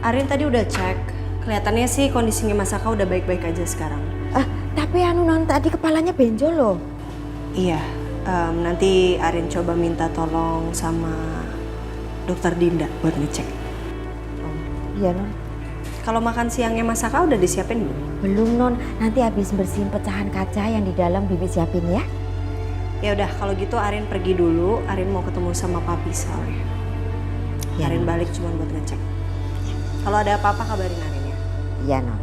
Arin tadi udah cek. Kelihatannya sih kondisinya Mas Saka udah baik-baik aja sekarang. Tapi anu non tadi kepalanya benjol loh. Iya, nanti Arin coba minta tolong sama dokter Dinda buat ngecek. Iya non. Kalau makan siangnya Mas Saka udah disiapin belum? Belum non, nanti habis bersihin pecahan kaca yang di dalam Bibi siapin ya. Ya udah, kalau gitu Arin pergi dulu. Arin mau ketemu sama Papi soalnya. Ya, Arin non. balik cuma buat ngecek. Kalau ada apa-apa kabarin Arin ya. Iya non.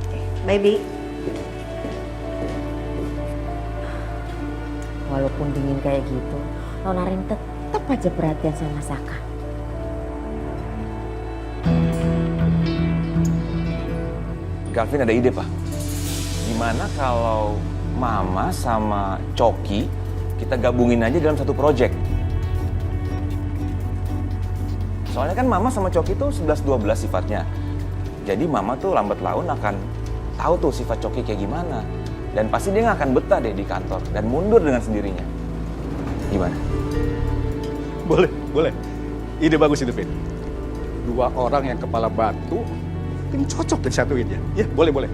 Oke, bye Bi. Walaupun dingin kayak gitu, non Arin tetap aja perhatian sama Saka. Galvin ada ide, Pak. Gimana kalau Mama sama Coki kita gabungin aja dalam satu project? Soalnya kan Mama sama Coki tuh 11-12 sifatnya. Jadi Mama tuh lambat laun akan tahu tuh sifat Coki kayak gimana. Dan pasti dia nggak akan betah deh di kantor dan mundur dengan sendirinya. Gimana? Boleh. Ide bagus itu, Vin. Dua orang yang kepala batu, tim cocok disatuin ya. Ya, boleh.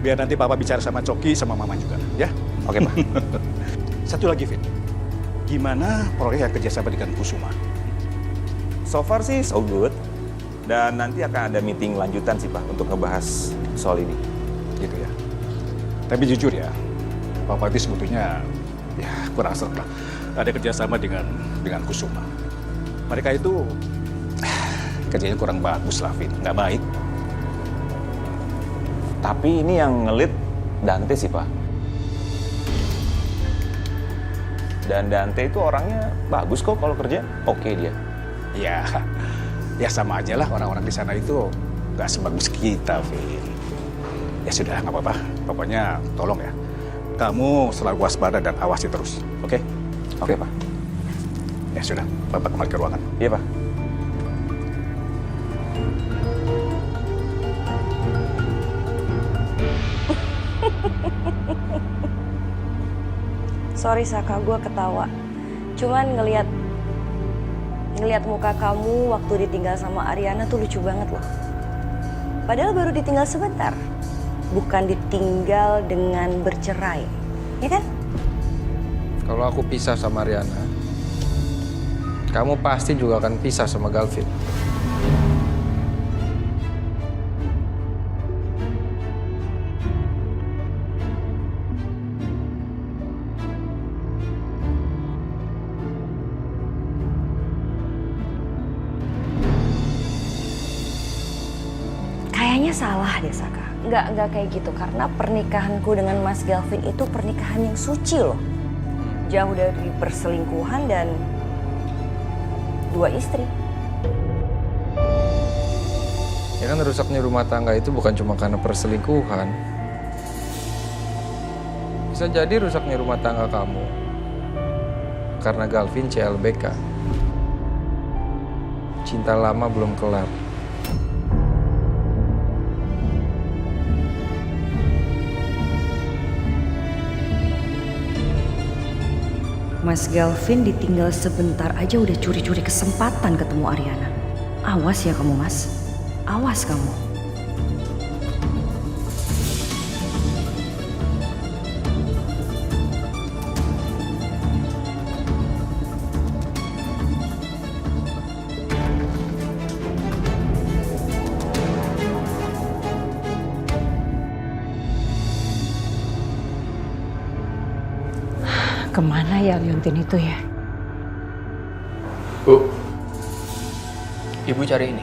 Biar nanti Papa bicara sama Coki, sama Mama juga, ya. Oke, Pak. Satu lagi, Vin. Gimana proyek yang kerjasama dengan Kusuma? So far sih so good. Dan nanti akan ada meeting lanjutan sih, Pak, untuk ngebahas soal ini. Gitu ya. Tapi jujur ya, Papa itu sebetulnya ya kurang serta ada kerjasama dengan Kusuma. Mereka itu kerjanya kurang bagus lah, Vin. Nggak baik. Tapi ini yang ngelit Dante sih, Pak. Dan Dante itu orangnya bagus kok kalau kerja. Oke dia. Ya sama aja lah orang-orang di sana itu nggak sebagus kita, Vin. Ya sudah, nggak apa-apa. Pokoknya tolong ya, kamu selalu waspada dan awasi terus, oke? Oke, Pak. Ya sudah, Bapak kembali ke ruangan. Iya, Pak. Sorry Saka, gue ketawa. Cuman ngelihat muka kamu waktu ditinggal sama Ariana tuh lucu banget loh. Padahal baru ditinggal sebentar. Bukan ditinggal dengan bercerai. Ya kan? Kalau aku pisah sama Riana, kamu pasti juga akan pisah sama Galvin. Kayaknya salah deh Saka. Nggak kayak gitu. Karena pernikahanku dengan Mas Galvin itu pernikahan yang suci loh. Jauh dari perselingkuhan dan 2 istri. Ya kan rusaknya rumah tangga itu bukan cuma karena perselingkuhan. Bisa jadi rusaknya rumah tangga kamu karena Galvin CLBK. Cinta lama belum kelar. Mas Galvin ditinggal sebentar aja udah curi-curi kesempatan ketemu Ariana. Awas ya kamu, Mas. Awas kamu. Kemana ya Liontin itu ya? Bu, Ibu cari ini.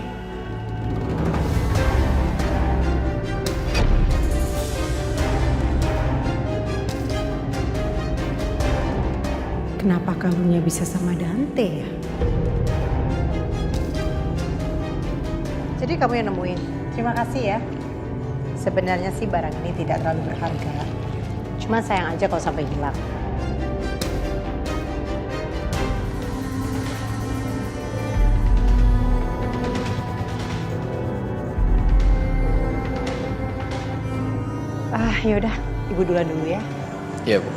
Kenapa kalungnya bisa sama Dante ya? Jadi kamu yang nemuin. Terima kasih ya. Sebenarnya sih barang ini tidak terlalu berharga. Cuma sayang aja kalau sampai hilang. Yaudah, Ibu duluan dulu ya. Iya, Bu.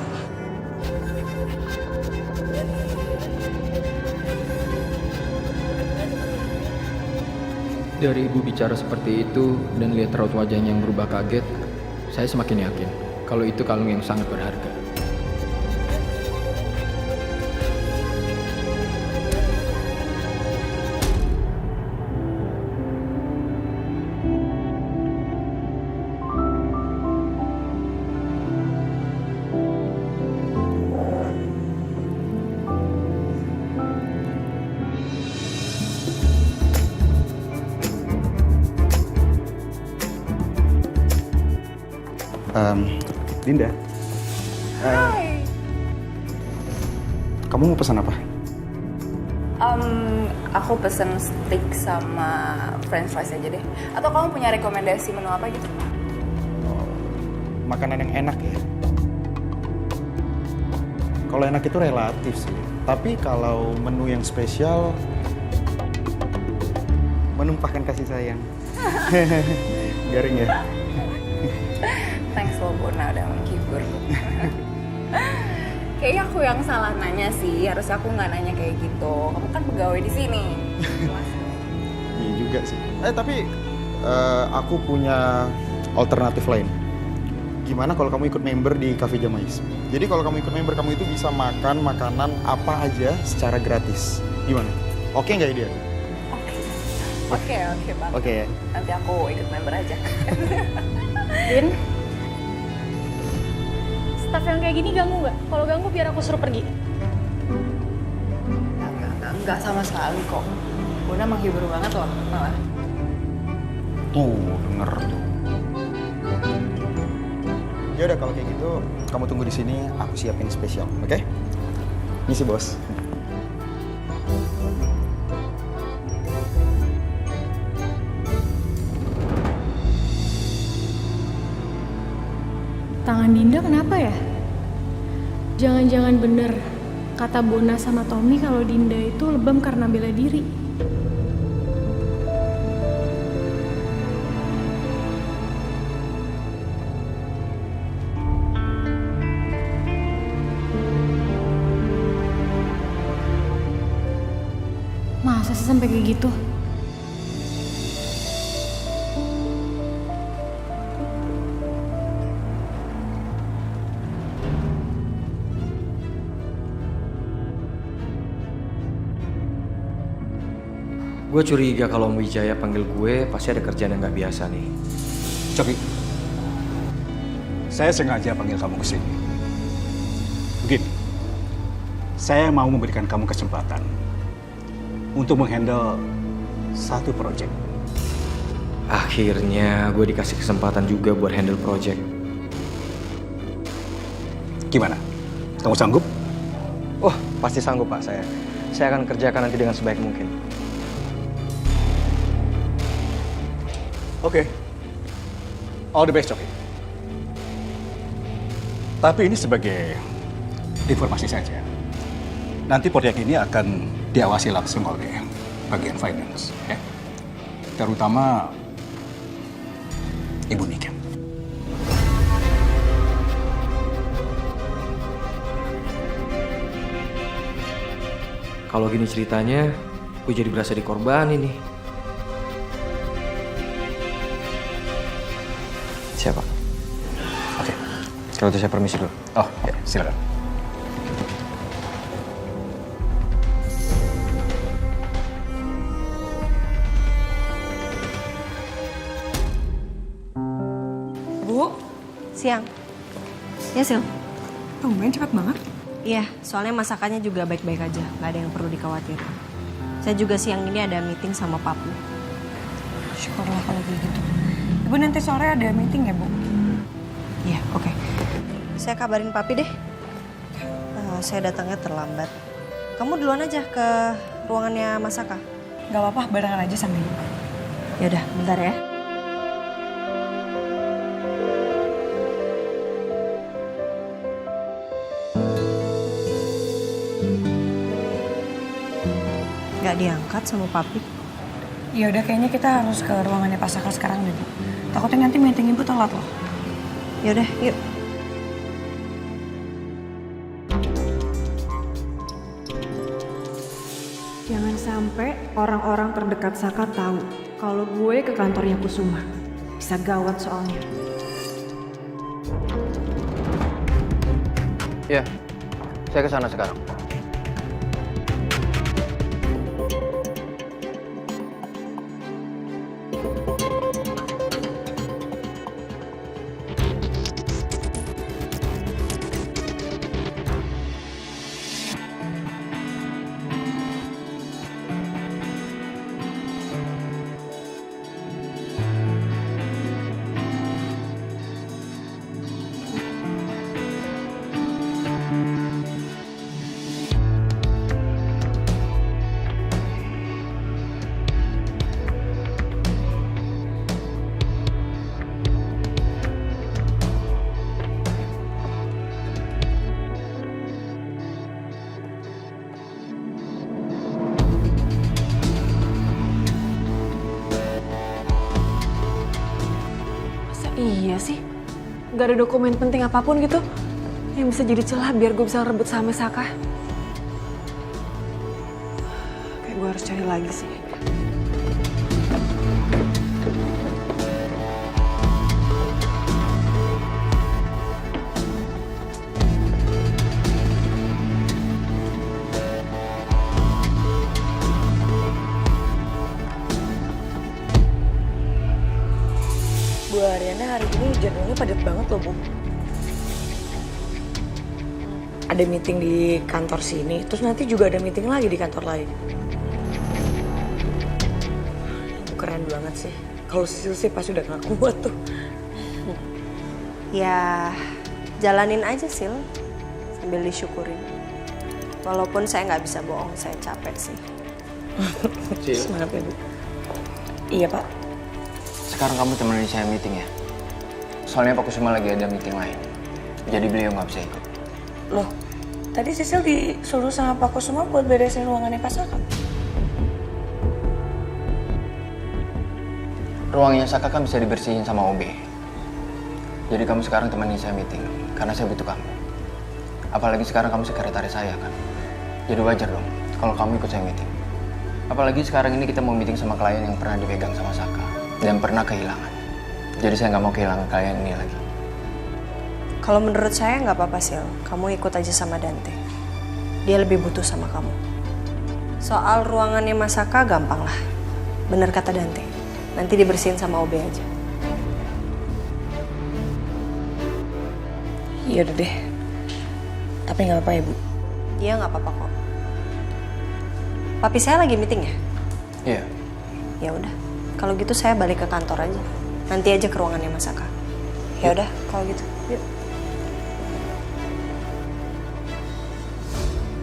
Dari ibu bicara seperti itu dan lihat raut wajahnya yang berubah kaget, saya semakin yakin kalau itu kalung yang sangat berharga. Dinda. Hai. Kamu mau pesan apa? Aku pesen steak sama french fries aja deh. Atau kamu punya rekomendasi menu apa gitu? Makanan yang enak ya? Kalau enak itu relatif sih. Tapi kalau menu yang spesial, menumpahkan kasih sayang. Garing ya? Thanks loh Bona udah menghibur. Kayaknya aku yang salah nanya sih. Harusnya aku nggak nanya kayak gitu. Kamu kan pegawai di sini. Iya juga sih. Tapi aku punya alternatif lain. Gimana kalau kamu ikut member di Cafe Jamais? Jadi kalau kamu ikut member, kamu itu bisa makan makanan apa aja secara gratis. Gimana? Oke nggak ide? Oke banget. Oke ya. Nanti aku ikut member aja. Din, staff yang kayak gini ganggu nggak? Kalau ganggu biar aku suruh pergi. Enggak sama sekali kok. Bona menghibur banget loh malah. Tuh, denger tuh. Ya udah kalau kayak gitu, kamu tunggu di sini, aku siapin spesial, oke? Misi bos. Tangan Dinda kenapa ya? Jangan-jangan bener kata Bona sama Tommy kalau Dinda itu lebam karena bela diri. Masa sih sampai kayak gitu? Gue curiga kalau Om Wijaya panggil gue pasti ada kerjaan yang nggak biasa nih. Coki, saya sengaja panggil kamu ke sini. Begini, saya mau memberikan kamu kesempatan untuk menghandle satu proyek. Akhirnya gue dikasih kesempatan juga buat handle project. Gimana? Kamu sanggup? Oh, pasti sanggup Pak saya. Saya akan kerjakan nanti dengan sebaik mungkin. Oke. All the best, Coki. Tapi ini sebagai informasi saja. Nanti proyek ini akan diawasi langsung oleh bagian finance, ya. Terutama Ibu Nika. Kalau gini ceritanya, gue jadi berasa dikorbanin nih. Siapa? Oke. Kalau itu saya permisi dulu. Oh, ya, silakan. Bu, siang. Ya, Sil. Tumben cepet banget. Iya, soalnya masakannya juga baik-baik aja. Nggak ada yang perlu dikhawatirkan. Saya juga siang ini ada meeting sama Papu. Syukurlah kalau kayak gitu. Ibu nanti sore ada meeting ya, Bu? Iya, oke. Saya kabarin Papi deh. Saya datangnya terlambat. Kamu duluan aja ke ruangannya Masaka. Gak apa-apa, barengan aja sama Ibu. Ya udah, bentar ya. Gak diangkat sama Papi. Ya udah, kayaknya kita harus ke ruangannya Pak Saka sekarang deh, Bu. Takutnya nanti meeting Ibu telat loh. Ya udah, yuk. Jangan sampai orang-orang terdekat Saka tahu kalau gue ke kantornya Kusuma. Bisa gawat soalnya. Ya, saya ke sana sekarang. Iya sih, gak ada dokumen penting apapun gitu yang bisa jadi celah biar gue bisa rebut sama Saka. Kayak gue harus cari lagi sih. Bu Ariana hari ini jadwalnya padat banget loh, Bu. Ada meeting di kantor sini, terus nanti juga ada meeting lagi di kantor lain. Itu keren banget sih. Kalau Sisil sih pas udah gak kuat tuh. Ya, jalanin aja, Sil. Sambil disyukurin. Walaupun saya nggak bisa bohong, saya capek sih. Semangat ya, Bu. Iya, Pak. Sekarang kamu temenin saya meeting ya. Soalnya Pak Kusuma lagi ada meeting lain. Jadi beliau nggak bisa ikut. Loh, tadi Sisil disuruh sama Pak Kusuma buat beresin ruangannya Pak Saka. Ruangnya Saka kan bisa dibersihin sama OB. Jadi kamu sekarang temenin saya meeting, karena saya butuh kamu. Apalagi sekarang kamu sekretaris saya kan. Jadi wajar dong kalau kamu ikut saya meeting. Apalagi sekarang ini kita mau meeting sama klien yang pernah dipegang sama Saka dan pernah kehilangan. Jadi saya nggak mau kehilangan klien ini lagi. Kalau menurut saya nggak apa-apa, Sil. Kamu ikut aja sama Dante. Dia lebih butuh sama kamu. Soal ruangannya Mas Saka gampang lah. Bener kata Dante. Nanti dibersihin sama OB aja. Iya udah deh. Tapi nggak apa-apa ya, Bu? Iya nggak apa-apa kok. Papi saya lagi meeting ya? Iya. Ya udah. Kalau gitu saya balik ke kantor aja. Nanti aja ke ruangannya Mas Saka. Ya udah, kalau gitu. Yuk.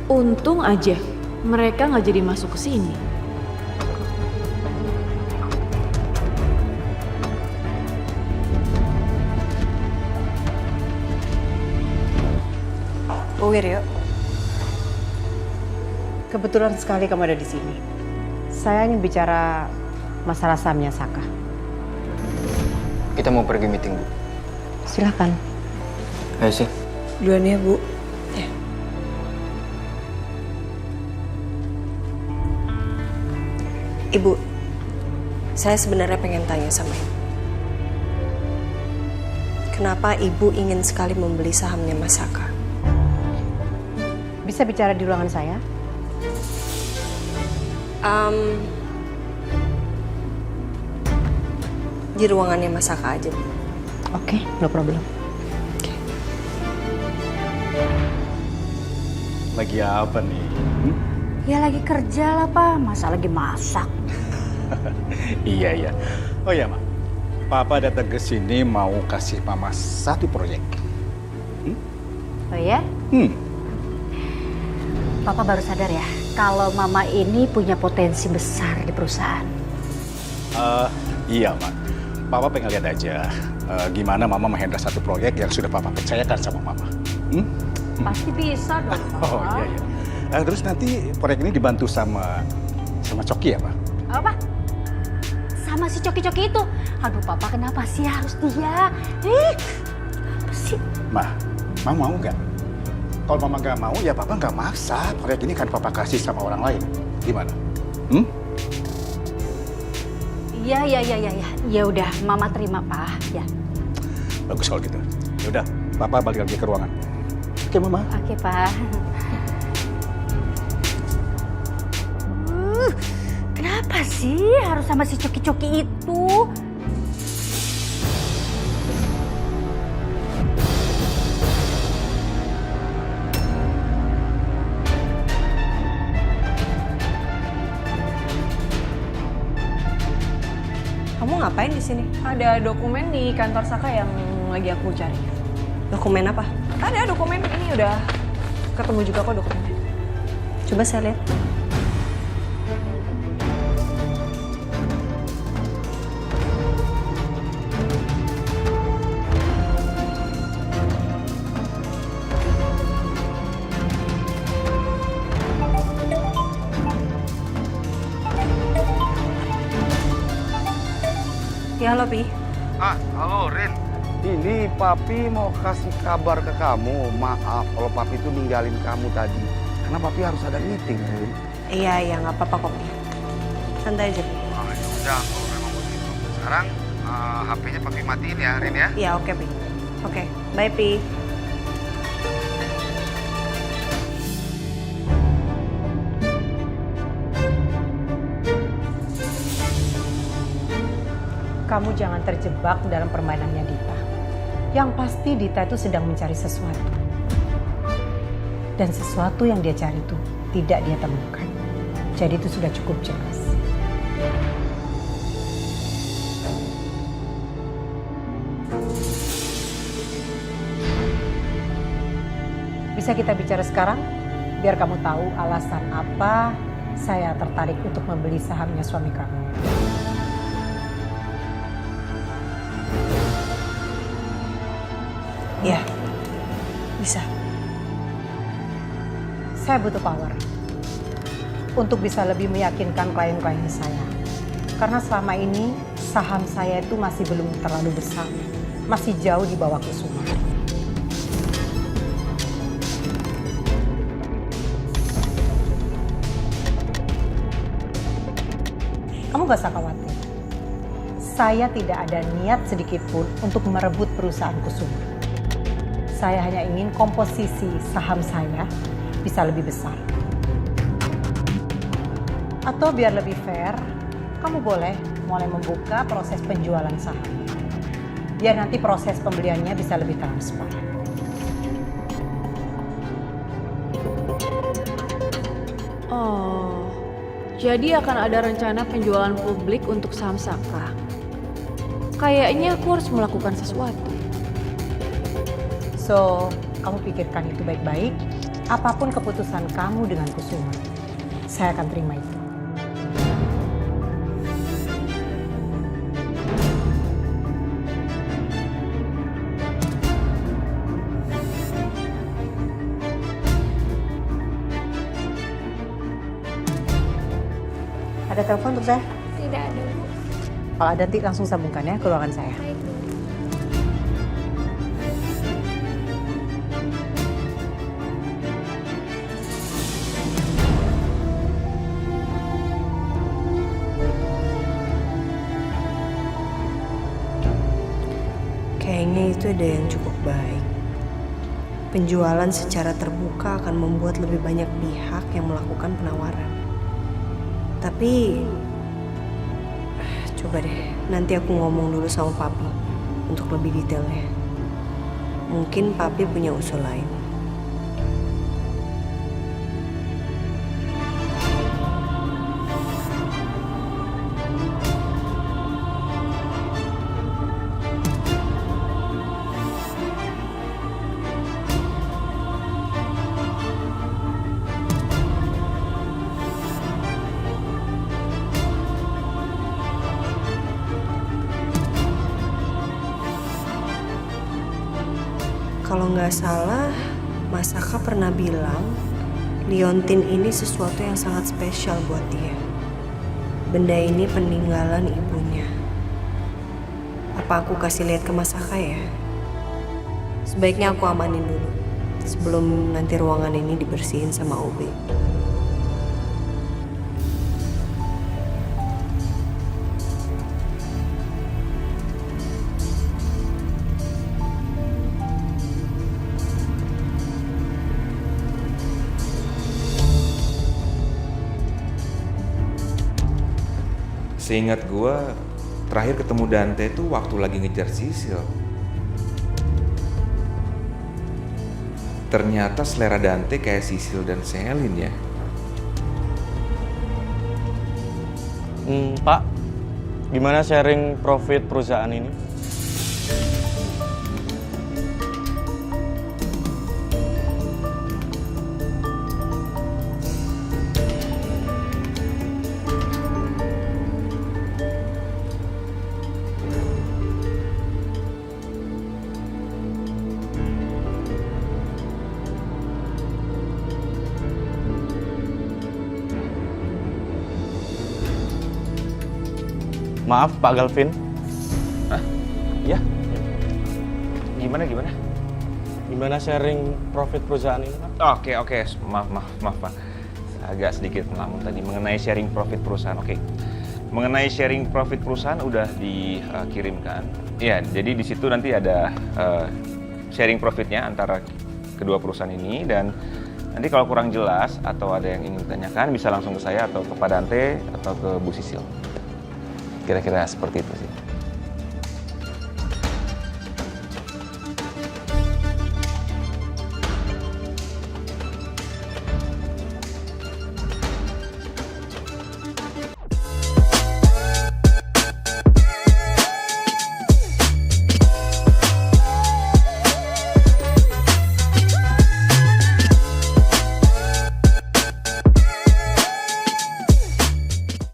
Untung aja mereka nggak jadi masuk ke sini. Bu Wiryo. Kebetulan sekali kamu ada di sini. Saya ingin bicara masalah sahamnya Saka. Kita mau pergi meeting, Bu. Silakan. Ayo sih. Duluan ya, Bu. Ya. Ibu, saya sebenarnya pengen tanya sama Ibu. Kenapa Ibu ingin sekali membeli sahamnya Mas Saka? Bisa bicara di ruangan saya? Di ruangannya Mas Saka aja, Bu. Oke, no problem. Lagi apa nih? Ya lagi kerja lah, Pak. Masa lagi masak? Iya. Oh ya, Ma. Papa datang ke sini mau kasih Mama satu proyek. Oh ya? Papa baru sadar ya, kalau Mama ini punya potensi besar di perusahaan. Iya, Ma. Papa pengen lihat aja gimana Mama menghandle satu proyek yang sudah Papa percayakan sama Mama. Pasti bisa dong, Pak. Oh iya. Terus nanti proyek ini dibantu sama Coki ya, Pak? Apa? Sama si Coki-Coki itu? Aduh, Papa kenapa sih harus dia? Apa sih? Ma mau nggak? Kalau Mama nggak mau, ya Papa nggak maksa. Proyek ini kan Papa kasih sama orang lain. Gimana? Iya. Ya udah, Mama terima, Pak. Ya. Bagus kalau gitu. Ya udah, Papa balik lagi ke ruangan. Oke, Mama. Oke, Pak. Kenapa sih harus sama si Coki-Coki itu? Kamu ngapain di sini? Ada dokumen di kantor Saka yang lagi aku cari. Dokumen apa? Ada dokumen, ini udah ketemu juga kok dokumennya. Coba saya lihat. Ya, halo, Pi. Halo Rin. Ini Papi mau kasih kabar ke kamu. Maaf kalau Papi itu ninggalin kamu tadi. Karena Papi harus ada meeting, Rin. Iya, nggak apa-apa kok, Pi. Santai aja, Pi. Oh, ya udah kalau memang begitu. Sekarang HP-nya Papi matiin ya, Rin ya. Iya, oke, Pi. Oke, bye, Pi. Kamu jangan terjebak dalam permainannya Dita. Yang pasti Dita itu sedang mencari sesuatu. Dan sesuatu yang dia cari itu tidak dia temukan. Jadi itu sudah cukup jelas. Bisa kita bicara sekarang? Biar kamu tahu alasan apa saya tertarik untuk membeli sahamnya suami kamu. Iya, bisa. Saya butuh power untuk bisa lebih meyakinkan klien-klien saya. Karena selama ini saham saya itu masih belum terlalu besar. Masih jauh di bawah Kusuma. Kamu gak usah khawatir. Saya tidak ada niat sedikit pun untuk merebut perusahaan Kusuma. Saya hanya ingin komposisi saham saya bisa lebih besar. Atau biar lebih fair, kamu boleh mulai membuka proses penjualan saham. Biar nanti proses pembeliannya bisa lebih transparan. Oh, jadi akan ada rencana penjualan publik untuk saham Saka. Kayaknya aku harus melakukan sesuatu. So, kamu pikirkan itu baik-baik. Apapun keputusan kamu dengan Kusuma, saya akan terima itu. Ada telepon untuk saya? Tidak ada, Bu. Kalau ada nanti langsung sambungkan ya ke ruangan saya. Baik, Bu. Kayaknya itu ada yang cukup baik. Penjualan secara terbuka akan membuat lebih banyak pihak yang melakukan penawaran. Tapi, coba deh, nanti aku ngomong dulu sama Papi untuk lebih detailnya. Mungkin Papi punya usul lain. Kalau nggak salah, Mas Saka pernah bilang liontin ini sesuatu yang sangat spesial buat dia. Benda ini peninggalan ibunya. Apa aku kasih lihat ke Mas Saka ya? Sebaiknya aku amanin dulu sebelum nanti ruangan ini dibersihin sama OB. Seingat gue, terakhir ketemu Dante itu waktu lagi ngejar Sisil. Ternyata selera Dante kayak Sisil dan Selin ya. Pak, gimana sharing profit perusahaan ini? Maaf, Pak Galvin. Hah? Iya? Gimana? Gimana sharing profit perusahaan ini, Pak? Oke. Maaf, Pak. Agak sedikit melamun tadi mengenai sharing profit perusahaan. Oke. Mengenai sharing profit perusahaan udah dikirimkan. Iya, jadi di situ nanti ada sharing profitnya antara kedua perusahaan ini, dan nanti kalau kurang jelas atau ada yang ingin ditanyakan bisa langsung ke saya atau ke Pak Dante atau ke Bu Sisil. Kira-kira seperti itu sih.